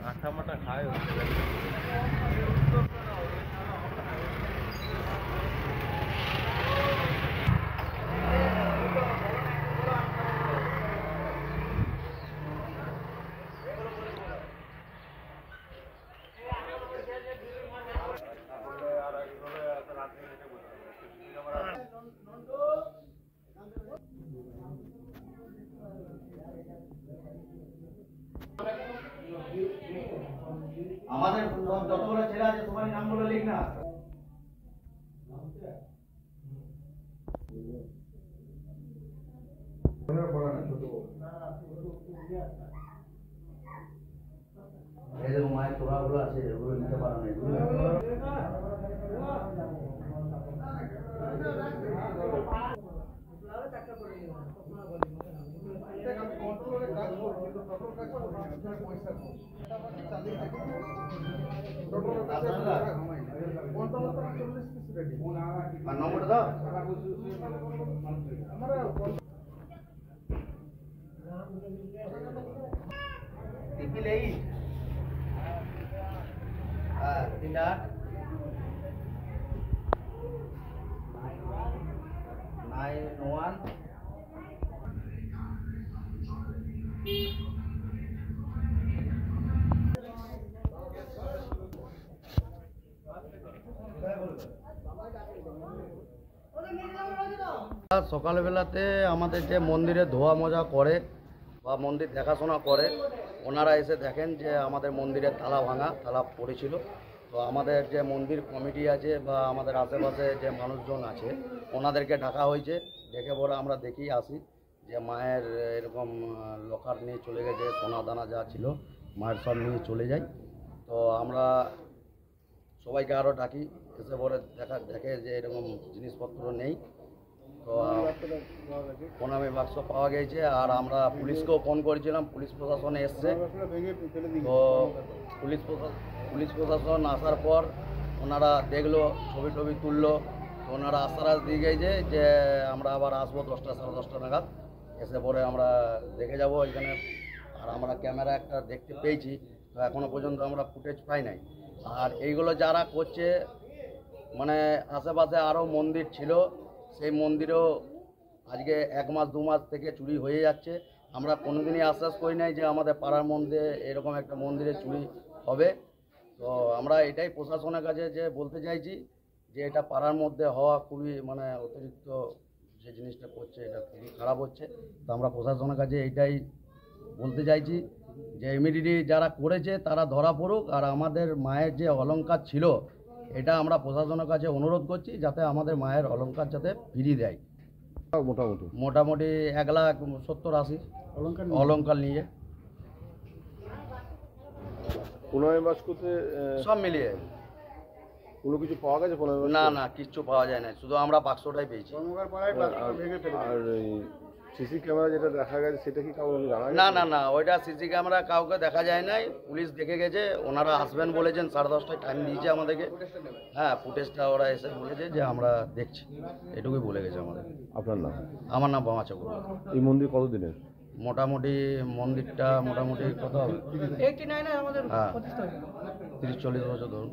আটা মাটা খায় আমাদের যতগুলো ছেলে আছে সবার নামগুলো লিখ না। এই যে মায়ের তোরাগুলো আছে ওগুলো নিতে পারো না। নম্বর দাও টিপি লেই তিনটা 9-1 সকালবেলাতে আমাদের যে মন্দিরে ধোয়া মজা করে বা মন্দির দেখাশোনা করে ওনারা এসে দেখেন যে আমাদের মন্দিরের তালা ভাঙা, তালা পড়েছিল। তো আমাদের যে মন্দির কমিটি আছে বা আমাদের আশেপাশে যে মানুষজন আছে ওনাদেরকে ডাকা হয়েছে। ডেকে পরে আমরা দেখি আসি যে মায়ের এরকম লকার নিয়ে চলে গেছে, সোনা দানা যা ছিল মায়ের সব নিয়ে চলে যায়। তো আমরা সবাইকে আরও ডাকি, এসে পরে দেখে যে এরকম জিনিসপত্র নেই। তো প্রণামী বাক্স পাওয়া গেছে। আর আমরা পুলিশকেও ফোন করেছিলাম, পুলিশ প্রশাসন এসছে। তো পুলিশ প্রশাসন আসার পর ওনারা দেখলো, ছবি টবি তুললো। তো ওনারা আশ্বাস দিয়ে গেছে যে আমরা আবার আসবো 10টা সাড়ে 10টা নাগাদ, এসে পরে আমরা দেখে যাব এখানে। আর আমরা ক্যামেরা একটা দেখতে পেয়েছি, তো এখনও পর্যন্ত আমরা ফুটেজ পাই নাই। আর এইগুলো যারা করছে মানে আশেপাশে আরও মন্দির ছিল, সেই মন্দিরেও আজকে 1 মাস 2 মাস থেকে চুরি হয়ে যাচ্ছে। আমরা কোনোদিনই আশ্বাস করি নাই যে আমাদের পাড়ার মধ্যে এরকম একটা মন্দিরে চুরি হবে। তো আমরা এটাই প্রশাসনের কাছে যে বলতে চাইছি যে এটা পাড়ার মধ্যে হওয়া খুবই মানে অতিরিক্ত, যে জিনিসটা করছে এটা খুবই খারাপ হচ্ছে। তো আমরা প্রশাসনের কাছে এইটাই বলতে চাইছি যে ইমিডিয়েটলি যারা করেছে তারা ধরা পড়ুক। আর আমাদের মায়ের যে অলংকার ছিল এটা আমরা প্রশাসনের কাছে অনুরোধ করছি যাতে আমাদের মায়ের অলংকার যাতে ফিরিয়ে দেয়। মোটামুটি 1,70,80 অলংকার নিয়ে সব মিলিয়ে কোনো কিছু পাওয়া গেছে? না না কিচ্ছু পাওয়া যায় না, শুধু আমরা বাক্সটাই পেয়েছি। আর সিসি ক্যামেরা যেটা দেখা গেছে সেটা কি কাউকে জানা? না না না, ওইটা সিসি ক্যামেরা কাউকে দেখা যায় নাই, পুলিশ দেখে গেছে। ওনারা আসবেন বলেছেন, 10:30টায় টাইম দিয়েছে আমাদেরকে। হ্যাঁ, ফুটেজটা ওরা এসে বলেছে যে আমরা দেখছি, এটুকুই বলে গেছে আমাদের। আপনার নাম? আমার নাম বামা চক্রবর্তী। এই মন্দির কতদিনের? মোটামুটি মন্দিরটা মোটামুটি কত হবে? 89 আমাদের হ্যাঁ 30-40 বছর ধরুন।